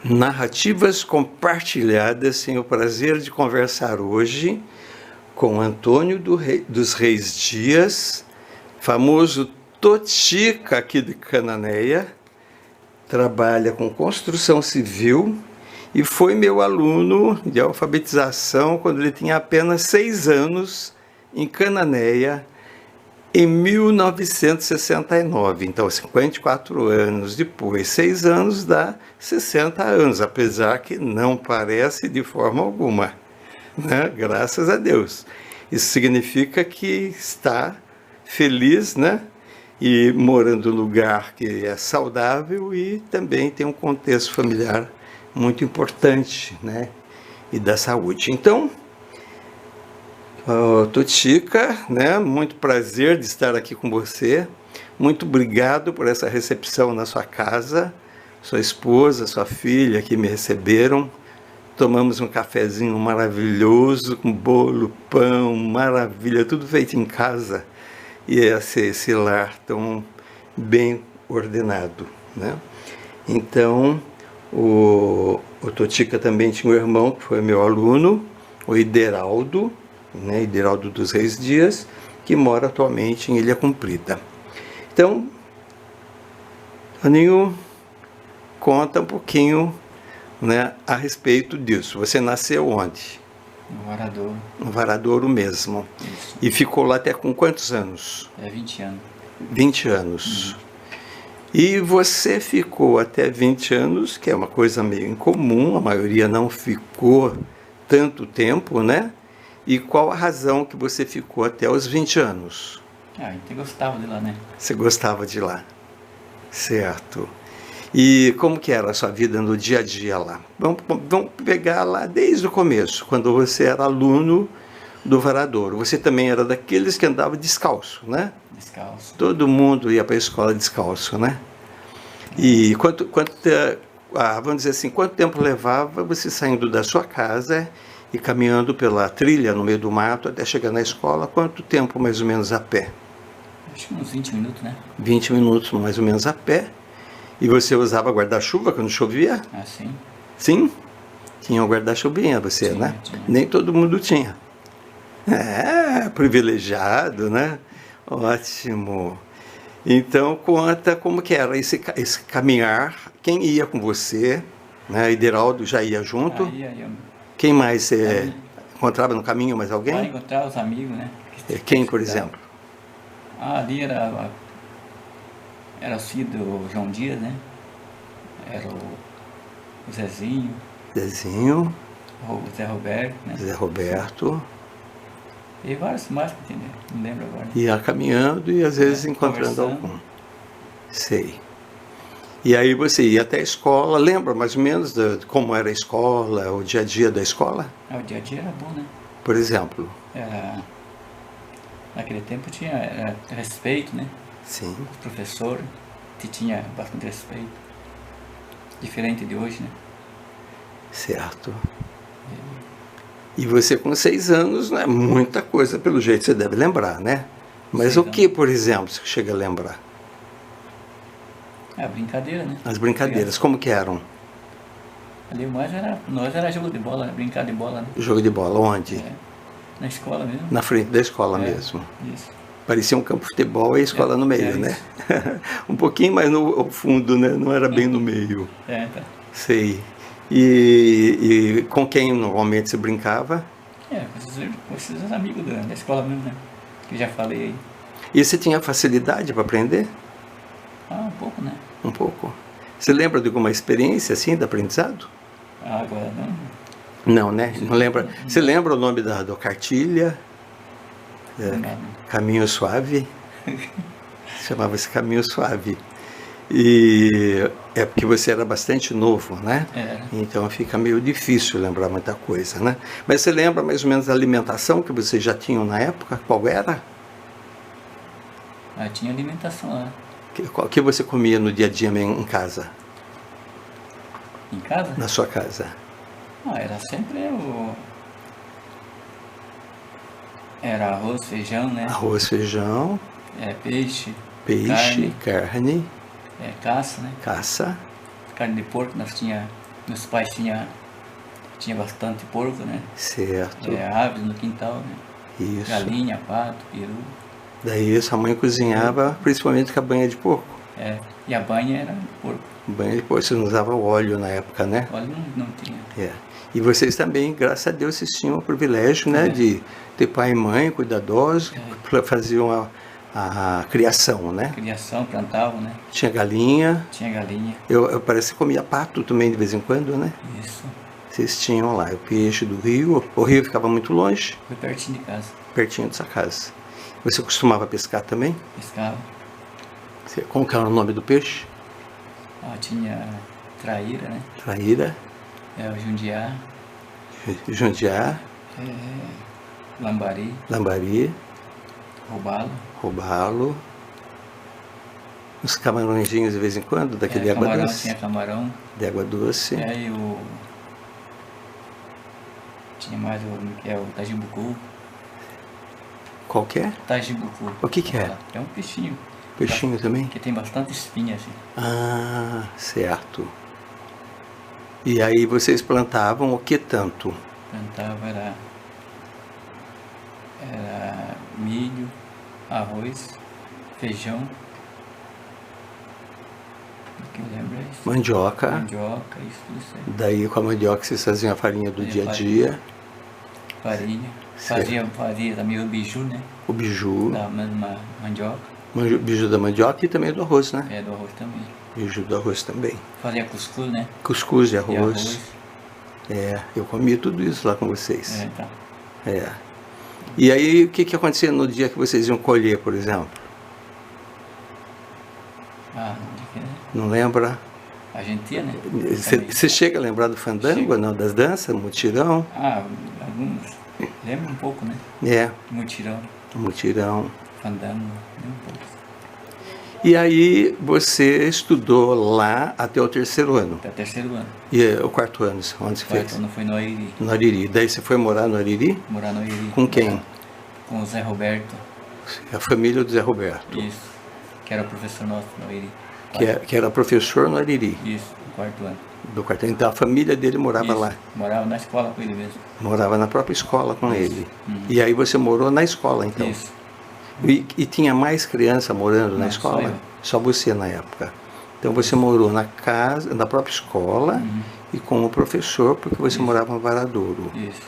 Narrativas compartilhadas. Tenho o prazer de conversar hoje com Antônio dos Reis Dias, famoso Totica aqui de Cananéia, trabalha com construção civil e foi meu aluno de alfabetização quando ele tinha apenas 6 anos em Cananéia, em 1969, então 54 anos depois, 6 anos dá 60 anos, apesar que não parece de forma alguma, né? Graças a Deus. Isso significa que está feliz, né? E morando num lugar que é saudável e também tem um contexto familiar muito importante, né? E da saúde. Então, Totica, né? Muito prazer de estar aqui com você. Muito obrigado por essa recepção na sua casa. Sua esposa, sua filha que me receberam. Tomamos um cafezinho maravilhoso, com bolo, pão, maravilha, tudo feito em casa. E esse lar tão bem ordenado, né? Então, o Totica também tinha um irmão que foi meu aluno, o Ideraldo, né, Ideraldo dos Reis Dias, que mora atualmente em Ilha Comprida. Então, Toninho, conta um pouquinho, né, a respeito disso. Você nasceu onde? No Varadouro. No Varadouro mesmo. Isso. E ficou lá até com quantos anos? 20 anos. 20 anos. E você ficou até 20 anos, que é uma coisa meio incomum, a maioria não ficou tanto tempo, né? E qual a razão que você ficou até os 20 anos? A gente gostava de lá, né? Você gostava de lá, certo. E como que era a sua vida no dia a dia lá? Vamos pegar lá desde o começo, quando você era aluno do Varadouro. Você também era daqueles que andava descalço, né? Descalço. Todo mundo ia para a escola descalço, né? E vamos dizer assim, quanto tempo levava você saindo da sua casa e caminhando pela trilha no meio do mato até chegar na escola? Quanto tempo mais ou menos a pé? Acho que uns 20 minutos, né? 20 minutos mais ou menos a pé. E você usava guarda-chuva quando chovia? Ah, sim. Sim? Tinha um guarda-chuvinha você, Tinha, né? tinha. Nem todo mundo tinha. É, privilegiado, né? Ótimo. Então, conta como que era esse caminhar, quem ia com você, né? Ideraldo já ia junto. Aí eu Quem mais você encontrava no caminho, mais para alguém? encontrar os amigos, né? Quem, por exemplo? Ali era o filho do João Dias, né? Era o Zezinho, Zezinho, o Zé Roberto, né? Zé Roberto. E vários mais, entendeu? Não lembro agora. Ia caminhando e às vezes encontrando Conversando. algum. Sei. E aí você ia até a escola, lembra mais ou menos de como era a escola, o dia a dia da escola? O dia a dia era bom, né? Por exemplo? Naquele tempo tinha respeito, né? Sim. O professor que tinha bastante respeito. Diferente de hoje, né? Certo. E você com 6 anos, não é muita coisa, pelo jeito você deve lembrar, né? Mas 6 o que, por exemplo, você chega a lembrar? É brincadeira, né? As brincadeiras, como que eram? Ali mais nós era jogo de bola, né? Brincar de bola, né? Jogo de bola, onde? Na escola mesmo. Na frente da escola É, mesmo. Isso. Parecia um campo de futebol e a escola no meio, né? Isso. Um pouquinho mais no fundo, né? Não era bem no meio. Tá. Sei. E com quem normalmente você brincava? Com esses amigos da escola mesmo, né? Que eu já falei aí. E você tinha facilidade para aprender? Um pouco, né? Um pouco. Você lembra de alguma experiência assim de aprendizado? Agora não. Não, né? Não lembra? Você lembra o nome da cartilha? Não. Caminho Suave? Chamava-se Caminho Suave. E é porque você era bastante novo, né? Então fica meio difícil lembrar muita coisa, né? Mas você lembra mais ou menos da alimentação que vocês já tinham na época? Qual era? Tinha alimentação lá. O que você comia no dia a dia em casa? Em casa? Na sua casa? Era sempre Era arroz, feijão, né? Arroz, feijão, Peixe, peixe, carne, caça, né? caça, Carne de porco, nós tinha Meus pais tinha bastante porco, né? Certo. Aves no quintal, né? Isso. Galinha, pato, peru. Daí sua mãe cozinhava principalmente com a banha de porco. E a banha era porco. Banha de porco, você não usava óleo na época, né? Óleo não tinha. E vocês também, graças a Deus, vocês tinham o privilégio, né, de ter pai e mãe cuidadosos, faziam a criação, né? Criação, plantavam, né? Tinha galinha. Tinha galinha. Eu parece que comia pato também de vez em quando, né? Isso. Vocês tinham lá o peixe do rio. O rio ficava muito longe? Foi pertinho de casa. Pertinho da sua casa. Você costumava pescar também? Pescava. Como que era o nome do peixe? Tinha traíra, né? Traíra. O jundiá. Jundiá. Lambari. Lambari. Robalo. Uns camarõezinhos de vez em quando, daquele água camarão, doce. Tinha camarão. De água doce. Tinha mais o tajibucu. Qual que é? Tajibucu. O que é? É um peixinho. Peixinho também? Que tem bastante espinha, assim. Ah, certo. E aí vocês plantavam o que tanto? Plantava era milho, arroz, feijão. O que eu lembro é isso. Mandioca. Mandioca, isso aí. Daí com a mandioca vocês faziam a farinha do dia a dia. Farinha. Fazia também o biju, né? O biju. Da mesma mandioca. Biju da mandioca e também do arroz, né? Do arroz também. Biju do arroz também. Fazia cuscuz, né? Cuscuz de arroz. Eu comia tudo isso lá com vocês. Então. E aí, o que acontecia no dia que vocês iam colher, por exemplo? Não lembra? A gente ia, né? Você chega a lembrar do fandango, não? Das danças, mutirão? Alguns. Lembro um pouco, né? Mutirão. Mutirão. Fandango, lembro um pouco. E aí você estudou lá até o 3º ano? Até o 3º ano. E o 4º ano, onde você fez? O 4º ano foi no Ariri. No Ariri. Daí você foi morar no Ariri? Morar no Ariri. Com quem? Com o Zé Roberto. A família do Zé Roberto. Isso. Que era professor nosso no Ariri. Que era professor no Ariri. Isso, no 4º ano. Do 4º ano. Então a família dele morava lá. Morava na escola com ele mesmo. Morava na própria escola com ele. E aí você morou na escola, então? Isso. E tinha mais criança morando na escola? Só você na época. Então você morou na casa, na própria escola e com o professor, porque você morava no Varadouro. Isso.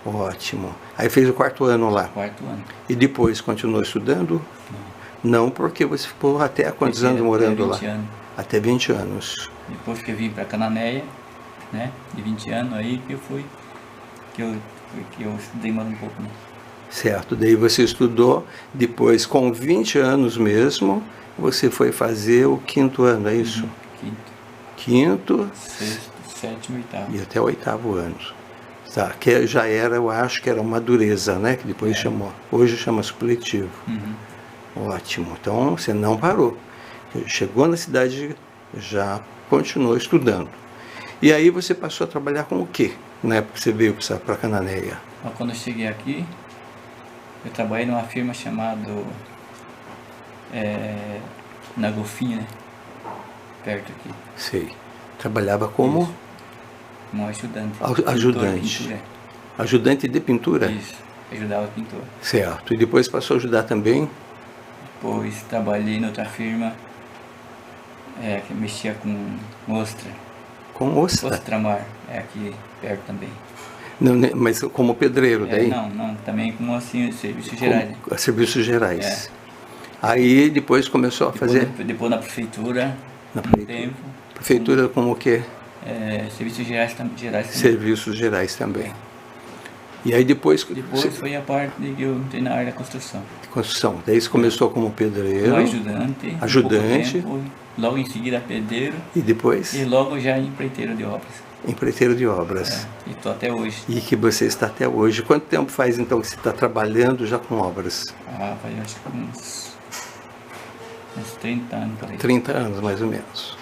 Ótimo. Aí fez o 4º ano lá. 4º ano. E depois continuou estudando? Não, porque você ficou até quantos anos morando lá? 20 anos. Até 20 anos. Depois que eu vim para Cananéia, né? De 20 anos aí que eu estudei mais um pouco, né? Certo, daí você estudou, depois com 20 anos mesmo, você foi fazer o 5º ano, é isso? Quinto, sexto, sétimo e 8º. E até o 8º ano. Tá, que já era, eu acho que era uma dureza, né? Que depois chamou. Hoje chama supletivo. Ótimo. Então você não parou. Chegou na cidade, já continuou estudando. E aí você passou a trabalhar com o quê? Na época que você veio para Cananéia? Quando eu cheguei aqui, eu trabalhei numa firma chamada na Golfinha, né? Perto aqui. Sei. Trabalhava como? Isso. Como ajudante. Ajudante. Ajudante de pintura? Isso. Ajudava pintor. Certo. E depois passou a ajudar também? Depois trabalhei em outra firma que mexia com ostra. Com ostra? Ostramar. Aqui perto também. Não, mas como pedreiro daí? Não, também como assim, serviços gerais. Né? Serviços gerais. Aí depois começou a fazer... Depois na prefeitura, tempo. Prefeitura como o quê? Serviços gerais também. Serviços gerais também. E aí depois foi a parte que eu entrei na área da construção. Construção. Daí você começou como pedreiro. Como ajudante. Ajudante. Tempo, logo em seguida pedreiro. E depois? E logo já empreiteiro de obras. Empreiteiro de obras. E estou até hoje. E que você está até hoje. Quanto tempo faz então que você está trabalhando já com obras? Faz acho que uns 30 anos por aí. 30 anos mais ou menos.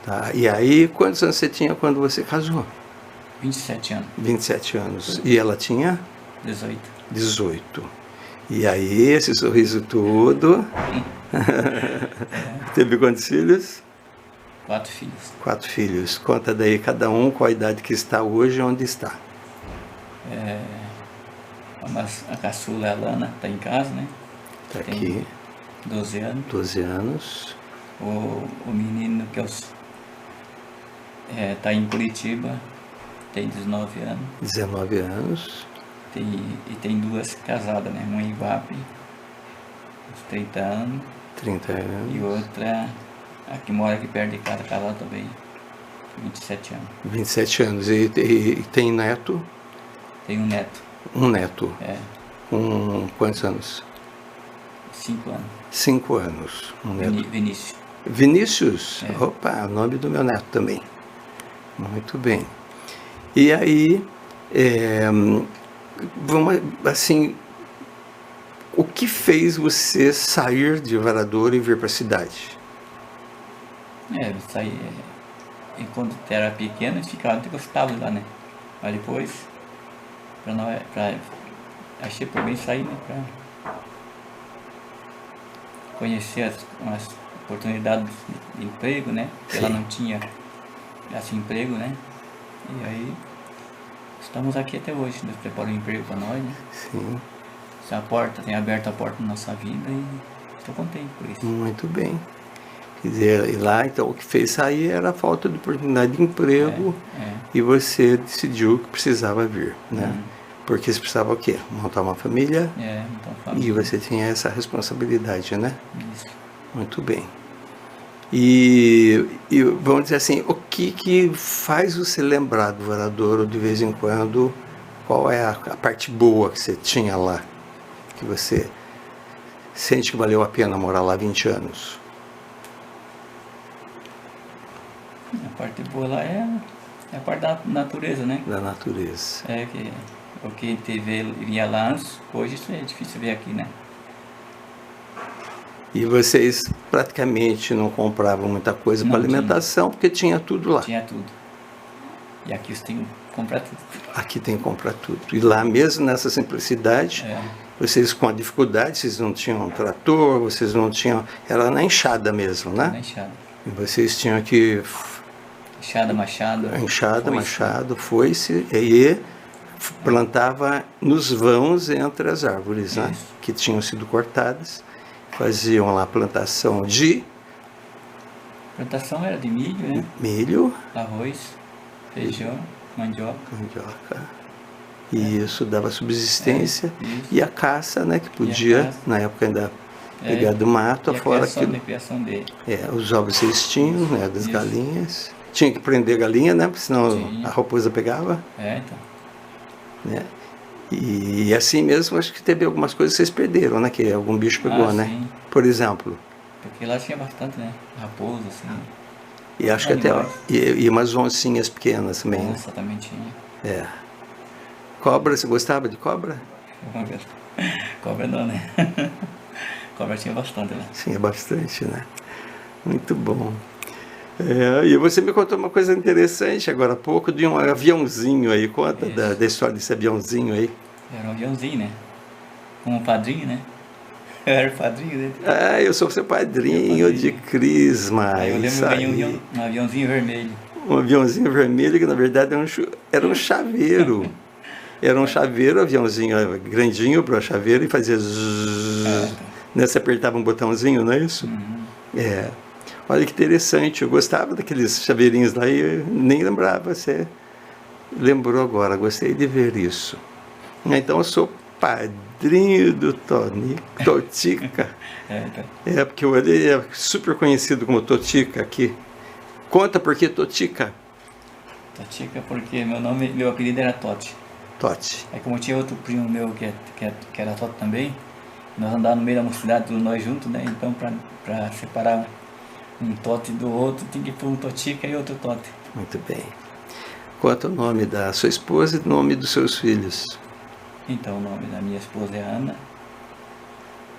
Tá. E aí, quantos anos você tinha quando você casou? 27 anos. 27 anos. E ela tinha? 18. 18. E aí, esse sorriso todo. Teve quantos filhos? 4 filhos. 4 filhos. Conta daí cada um qual a idade que está hoje e onde está. A caçula, a Lana, está em casa, né? Está Tem aqui, 12 anos. 12 anos. O menino que tá em Curitiba, tem 19 anos. 19 anos. E tem 2 casadas, né? Uma em Ivape, uns 30 anos. 30 E anos. outra, a que mora aqui perto de casa, casada também, 27 anos. 27 anos. E tem neto? Tem um neto, Um neto. Com quantos anos? 5 anos. 5 anos. Um neto. Vinícius. Vinícius? Opa, nome do meu neto também. Muito bem. E aí, vamos assim, o que fez você sair de Varadouro e vir para a cidade? Eu saí, enquanto era pequeno, ficava até gostava de lá, né? Mas depois, achei por bem sair, né? Pra conhecer umas oportunidades de emprego, né? Porque ela não tinha assim emprego, né? E aí estamos aqui até hoje, Deus preparou um emprego para nós, né? Sim. Tem aberto a porta na nossa vida e estou contente por isso. Muito bem. Quer dizer, e lá então o que fez sair era a falta de oportunidade de emprego e você decidiu que precisava vir, né? Porque você precisava o quê? Montar uma família e você tinha essa responsabilidade, né? Isso. Muito bem. E vamos dizer assim, o que faz você lembrar do Varadouro de vez em quando? Qual é a parte boa que você tinha lá? Que você sente que valeu a pena morar lá 20 anos? A parte boa lá é a parte da natureza, né? Da natureza. O que a gente via lá antes, hoje isso é difícil ver aqui, né? E vocês praticamente não compravam muita coisa para alimentação, porque tinha tudo lá. Tinha tudo. E aqui você tem que comprar tudo. Aqui tem que comprar tudo. E lá mesmo, nessa simplicidade, vocês com a dificuldade, vocês não tinham trator, vocês não tinham... Era na enxada mesmo, né? Na enxada. E vocês tinham que... Enxada, machado. Enxada, machado, foice, e plantava nos vãos entre as árvores, né? Que tinham sido cortadas. Faziam lá a plantação de... Plantação era de milho, né? Milho. Arroz, feijão, mandioca. E isso dava subsistência. E a caça, né? Que podia, na época ainda, pegar do mato, afora aquilo. Criação dele. Os ovos vocês tinham, né? Das galinhas. Tinha que prender a galinha, né? Porque senão a raposa pegava. Então. Né? E assim mesmo, acho que teve algumas coisas que vocês perderam, né? Que algum bicho pegou, né? Sim. Por exemplo. Porque lá tinha bastante, né? Raposa, assim. E acho que até... E umas oncinhas pequenas também. Onça também tinha. Cobra, você gostava de cobra? Cobra não, né? Cobra tinha bastante lá. Tinha bastante, né? Muito bom. E você me contou uma coisa interessante agora há pouco de um aviãozinho aí. Conta da história desse aviãozinho aí. Era um aviãozinho, né? Um padrinho, né? Eu era o padrinho dele. Eu sou seu padrinho de Crisma. Aí eu lembro que eu ganhei um aviãozinho vermelho. Um aviãozinho vermelho que na verdade era um chaveiro. Era um chaveiro, aviãozinho grandinho para o chaveiro e fazia zzz. Né? Você apertava um botãozinho, não é isso? Olha que interessante, eu gostava daqueles chaveirinhos lá e eu nem lembrava, você lembrou agora, gostei de ver isso. Então eu sou padrinho do Totica. Porque ele é super conhecido como Totica aqui. Conta por que Totica? Totica porque meu apelido era Totti. Totti. Como tinha outro primo meu que era Totti também, nós andávamos no meio da mocidade, todos nós juntos, né? Então para separar um Totti do outro, tinha que pôr um Totica e outro Totti. Muito bem. Conta o nome da sua esposa e o nome dos seus filhos. Então, o nome da minha esposa é Ana,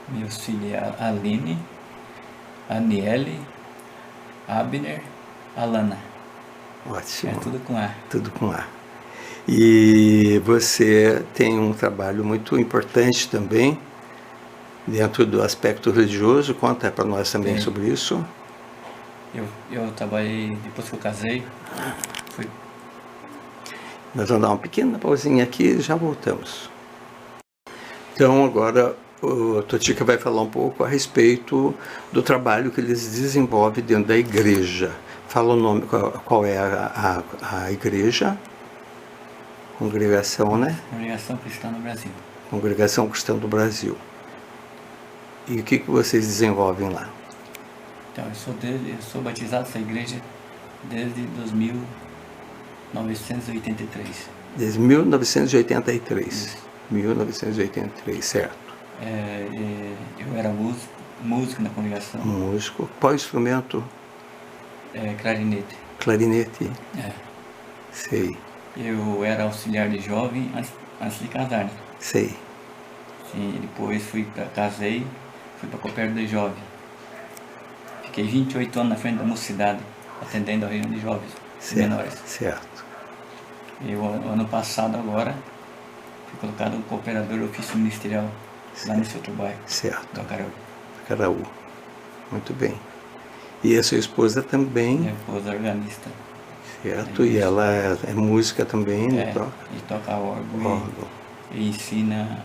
meus filhos é Aline, Aniele, Abner, Alana. Ótimo. Tudo com A. Tudo com A. E você tem um trabalho muito importante também, dentro do aspecto religioso. Conta para nós também sobre isso. Eu trabalhei, depois que eu casei, fui. Nós vamos dar uma pequena pausinha aqui e já voltamos. Então agora o Totica vai falar um pouco a respeito do trabalho que eles desenvolvem dentro da igreja. Fala o nome, qual é a igreja? Congregação, né? Congregação Cristã no Brasil. Congregação Cristã do Brasil. E o que vocês desenvolvem lá? Então, eu sou batizado nessa igreja desde 1983. Desde 1983. Isso. 1983, certo. Eu era músico na congregação. Músico. Qual instrumento? Clarinete. Clarinete. É. Sei. Eu era auxiliar de jovem antes de casar, né? Sei. Sim, depois casei, fui para Coopero de Jovem. Fiquei 28 anos na frente da mocidade, atendendo a reunião de jovens menores. Certo. E o ano passado agora, fui colocado como cooperador do ofício ministerial lá nesse outro bairro. Certo. Do Acaraú. Acaraú. Muito bem. E a sua esposa também? Minha esposa é organista. Certo. E ela é música também, né? E toca órgão. E ensina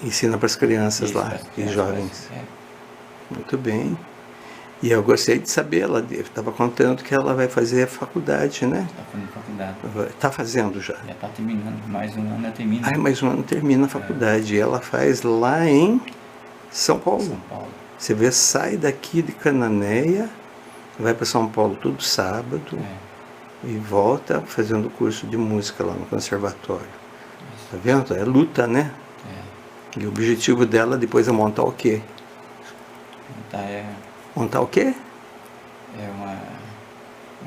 Ensina para as crianças lá, e jovens. Muito bem. E eu gostei de saber, ela estava contando que ela vai fazer a faculdade, né? Está fazendo faculdade. Está fazendo já. Já está terminando, mais um ano ela termina. Ah, mais um ano termina a faculdade. E ela faz lá em São Paulo. São Paulo. Você vê, sai daqui de Cananéia, vai para São Paulo todo sábado e volta fazendo curso de música lá no conservatório. Tá vendo? É luta, né? E o objetivo dela depois é montar o quê? Montar o quê? É uma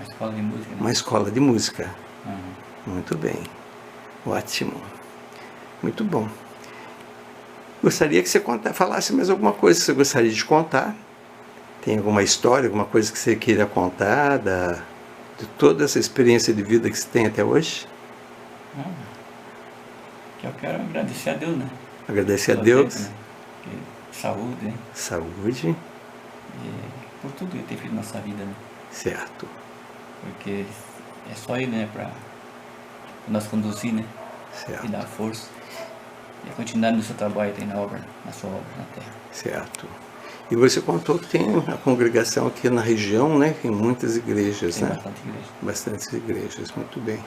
escola de música, né? Uma escola de música. Uhum. Muito bem. Ótimo. Muito bom. Gostaria que você falasse mais alguma coisa que você gostaria de contar. Tem alguma história, alguma coisa que você queira contar de toda essa experiência de vida que você tem até hoje? Que eu quero agradecer a Deus, né? Agradecer a Deus. Tempo, né? Saúde, né? Saúde. E por tudo que ele tem feito na nossa vida, né? Certo. Porque é só Ele, né? Para nós conduzir, né? Certo. E dar força. E a continuidade do seu trabalho tem na sua obra na terra. Certo. E você contou que tem a congregação aqui na região, né? Tem muitas igrejas, Tem né? bastante igreja. Bastantes igrejas, muito bem.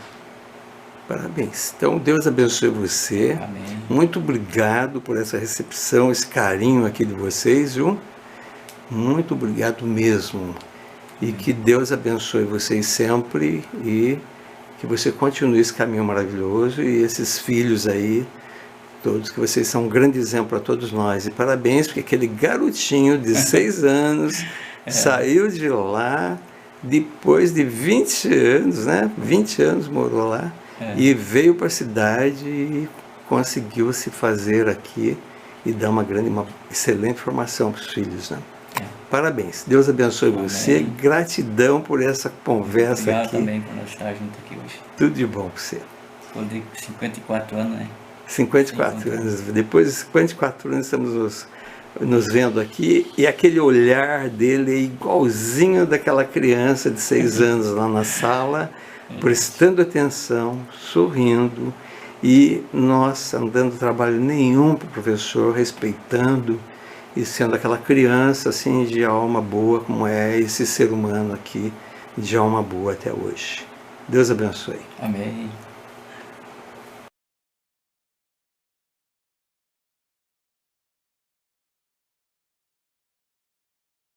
Parabéns. Então, Deus abençoe você. Amém. Muito obrigado por essa recepção, esse carinho aqui de vocês, viu? Muito obrigado mesmo. E que Deus abençoe vocês sempre e que você continue esse caminho maravilhoso e esses filhos aí, todos, que vocês são um grande exemplo para todos nós. E parabéns, porque aquele garotinho de 6 anos saiu de lá depois de 20 anos, né? 20 anos morou lá. E veio para a cidade e conseguiu se fazer aqui e dar uma excelente formação para os filhos, né? Parabéns. Deus abençoe você. Gratidão por essa conversa. Obrigado aqui. Também por nós estar junto aqui hoje. Tudo de bom para você. Estou de 54 anos, né? 54 anos. Depois de 54 anos estamos nos vendo aqui e aquele olhar dele é igualzinho daquela criança de 6 anos lá na sala, prestando atenção, sorrindo e nossa, não dando trabalho nenhum para o professor, respeitando e sendo aquela criança assim de alma boa como é esse ser humano aqui de alma boa até hoje. Deus abençoe. Amém.